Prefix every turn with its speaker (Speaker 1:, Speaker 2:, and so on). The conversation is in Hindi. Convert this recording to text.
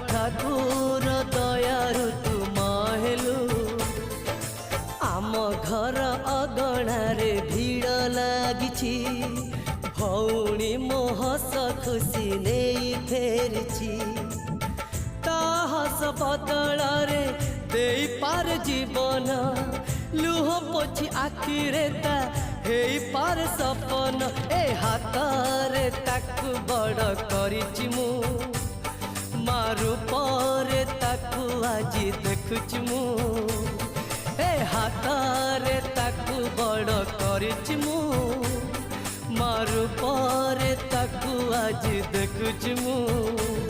Speaker 1: ठाकुर दयारु तुम हेलु आम घर अगणारे भीड़ लागिछि भौणी मो हस खुशी नहीं फेरिछि ता हस बदଳରେ देई पार जीवन लुह पोछि आखिरे ता हेई पार सपन ए हातरे ताकु बड़ करिछि मु मारु परे ताकु आजि देखुछि मु ए हातरे ताकु बड़ करिछि मु मारु परे ताकु आजि देखुछि मु।